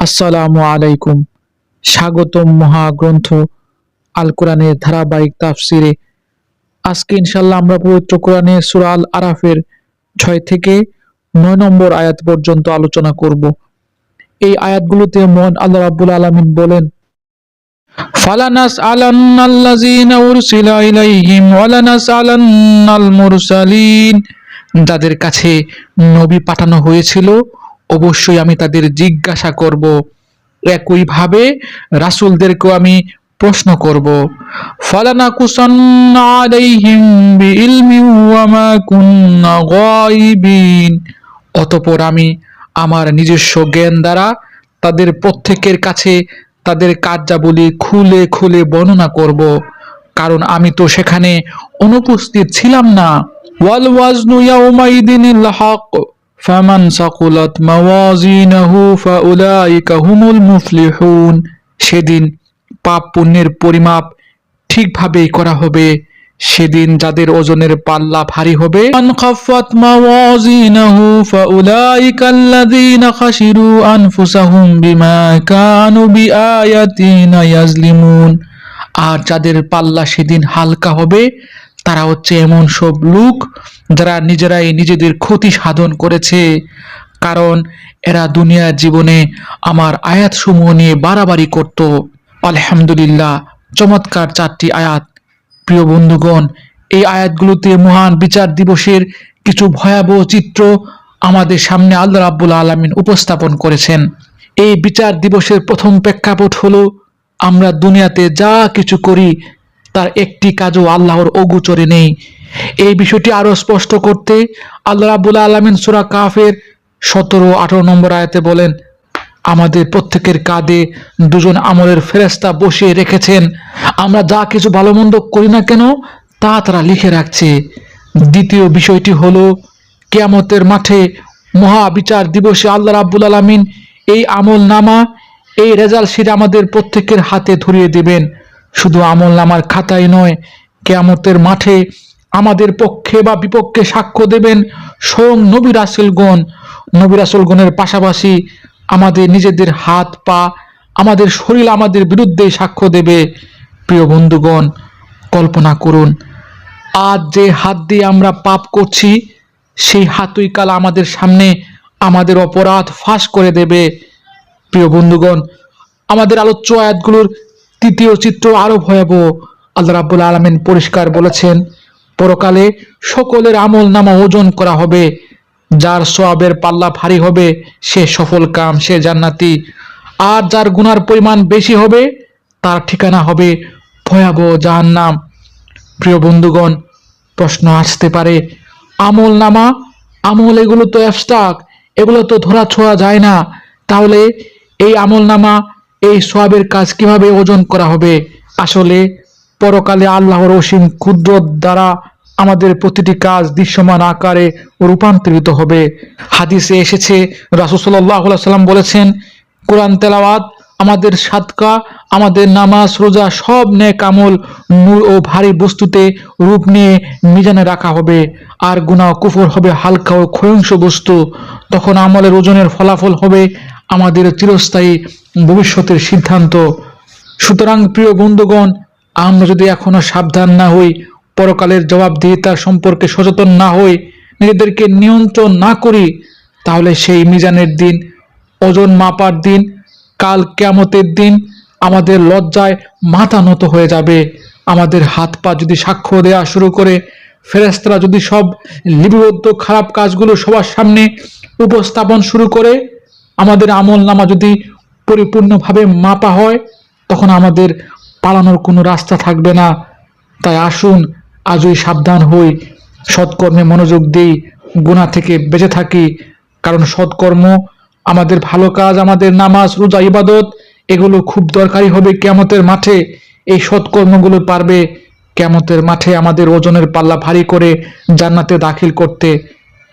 আসসালামু আলাইকুম। স্বাগতম মহাগ্রন্থ আল কোরআনের ধারাবাহিক তাফসিরে। আজকে ইনশাল্লাহ আমরা পবিত্র কোরআনের সূরা আল আরাফের 6 থেকে 9 নম্বর আয়াত পর্যন্ত আলোচনা করব। এই আয়াতগুলোতে মহান আল্লাহ রাব্বুল আলামিন বলেন, ফালানাসআলান্নাল্লাযীনা উরসিলা ইলাইহিম ওয়ালানাসআলান্নাল মুরসালিন। যাদের কাছে নবী পাঠানো হয়েছিল অবশ্যই আমি তাদের জিজ্ঞাসা করব, একইভাবে রাসূলদেরকেও আমি প্রশ্ন করব। ফালানাকুসান্না আলাইহিম বিইলমিন ওয়া মা কুন্না গায়িবিন। অতঃপর আমি আমার নিজস্ব জ্ঞান দ্বারা তাদের প্রত্যেকের কাছে তাদের কার্যাবলী খুলে খুলে বর্ণনা করব, কারণ আমি তো সেখানে অনুপস্থিত ছিলাম না। ওয়াল ওয়াজনু ইয়াউমাইদিনিল হক ফামান সাকুলাত মাওয়াজিনাহু ফাউলাইকা হুমুল মুফলিহুন। সেদিন পাপ পুণ্যের পরিমাপ ঠিকভাবেই করা হবে। সেদিন যাদের ওজনের পাল্লা ভারী হবে, মান খাফফাত মাওয়াজিনাহু ফাউলাইকাল্লাযীনা খাসিরু আনফুসাহুম বিমা কানু বিআয়াতিনা ইয়াজলিমুন। আর যাদের পাল্লা সেদিন হালকা হবে তারা হচ্ছে এমন সব লোক যারা নিজেরাই নিজেদের ক্ষতি সাধন করেছে, কারণ এরা দুনিয়ার জীবনে আমার আয়াতসমূহ নিয়ে বাড়াবাড়ি করত। আলহামদুলিল্লাহ, চমৎকার 4টি আয়াত। প্রিয় বন্ধুগণ, এই আয়াতগুলোতে মহান বিচার দিবসের কিছু ভয়াবহ চিত্র আমাদের সামনে আল্লাহ রাব্বুল আলামিন উপস্থাপন করেছেন। এই বিচার দিবসের প্রথম প্রেক্ষাপট হলো, আমরা দুনিয়াতে যা কিছু করি তার একটি কাজও আল্লাহর অগোচরে নেই। এই বিষয়টি আরো স্পষ্ট করতে আল্লাহ রাব্বুল আলামিন সূরা কাফের 17-18 নম্বর আয়াতে বলেন, আমাদের প্রত্যেকের কাঁধে দুজন আমলের ফেরেশতা বসিয়ে রেখেছেন। আমরা যা কিছু ভালো মন্দ করি না কেন তা তারা লিখে রাখছে। দ্বিতীয় বিষয়টি হলো, কিয়ামতের মাঠে মহা বিচার দিবসে আল্লাহ রাব্বুল আলামিন এই আমল নামা, এই রেজাল্ট শিট আমাদের প্রত্যেকের হাতে ধরিয়ে দেবেন। শুধু আমল নামার খাতায় নয়, কিয়ামতের মাঠে আমাদের পক্ষে বা বিপক্ষে সাক্ষ্য দেবেন স্বয়ং নবী রাসূলগণের পাশাপাশি আমাদের নিজেদের হাত পা, আমাদের শরীর আমাদের বিরুদ্ধে সাক্ষ্য দেবে। প্রিয় বন্ধুগণ, কল্পনা করুন, আজ যে হাত দিয়ে আমরা পাপ করছি সেই হাতই কাল আমাদের সামনে আমাদের অপরাধ ফাঁস করে দেবে। প্রিয় বন্ধুগণ, আমাদের আলোচ্য আয়াতগুলোর তৃতীয় চিত্র আরো ভয়াবহ। আল্লাহ রাব্বুল আলামিন পরিষ্কার বলেছেন, পরকালে সকলের আমল নামা ওজন করা হবে। যার সওয়াবের পাল্লা ভারী হবে সে সফল কাম, সে জান্নাতি। আর যার গুনার পরিমাণ বেশি হবে তার ঠিকানা হবে ভয়াবহ জাহান্নাম। প্রিয় বন্ধুগণ, প্রশ্ন আসতে পারে, আমল নামা, আমল এগুলো তো অ্যাবস্ট্রাক্ট, এগুলো তো ধরা ছোঁয়া যায় না, তাহলে এই আমল নামা, এই সওয়াবের কাজ কিভাবে ওজন করা হবে? আসলে পরকালে আল্লাহর অসীম কুদরত দ্বারা আমাদের প্রতিটি কাজ দৃশ্যমান আকারে রূপান্তরিত হবে। হাদিসে এসেছে, রাসূল সাল্লাল্লাহু আলাইহি ওয়াসাল্লাম বলেছেন, কোরআন তেলাওয়াত, আমাদের সাদকা, আমাদের নামাজ রোজা সব নেক আমল নূর ও ভারী বস্তুতে রূপ নিয়ে মিজানে রাখা হবে, আর গুনাহ কুফর হবে হালকা ও ক্ষয়ংস বস্তু। তখন আমলের ওজনের ফলাফল হবে আমাদের চিরস্থায়ী ভবিষ্যতের সিদ্ধান্ত। সুতরাং প্রিয় বন্ধুগণ, আমরা যদি এখনো সাবধান না হই, পরকালের জবাবদিহিতা সম্পর্কে সচেতন না হই, নিজেদেরকে নিয়ন্ত্রণ না করি, তাহলে সেই মিজানের দিন, ওজন মাপার দিন, কাল কিয়ামতের দিন আমাদের লজ্জায় মাথা নত হয়ে যাবে। আমাদের হাত পা যদি সাক্ষ্য দেওয়া শুরু করে, ফেরেশতারা যদি সব লিপিবদ্ধ খারাপ কাজগুলো সবার সামনে উপস্থাপন শুরু করে, আমাদের আমল নামা যদি পরিপূর্ণভাবে মাপা হয়, তখন আমাদের পালানোর কোনো রাস্তা থাকবে না। তাই আসুন আজই সাবধান হই, সৎকর্মে মনোযোগ দিই, গুনাহ থেকে বেঁচে থাকি। কারণ সৎকর্ম, আমাদের ভালো কাজ, আমাদের নামাজ রোজা ইবাদত, এগুলো খুব দরকারি হবে কিয়ামতের মাঠে। এই সৎকর্মগুলো পারবে কিয়ামতের মাঠে আমাদের ওজনের পাল্লা ভারী করে জান্নাতে দাখিল করতে।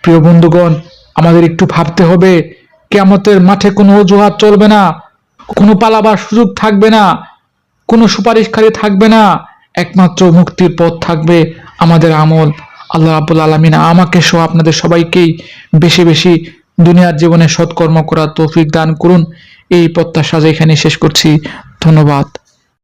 প্রিয় বন্ধুগণ, আমাদের একটু ভাবতে হবে, কিয়ামতের মাঠে কোনো অজুহাত চলবে না, কোনো পালাবার সুযোগ থাকবে না, কোনো সুপারিশকারী থাকবে না। একমাত্র মুক্তির পথ থাকবে আমাদের আমল। আল্লাহ রাব্বুল আলামিন আমাকে সহ আপনাদের সবাইকেই বেশি বেশি দুনিয়ার জীবনে সৎকর্ম করার তৌফিক দান করুন। এই প্রত্যাশা এখানে শেষ করছি। ধন্যবাদ।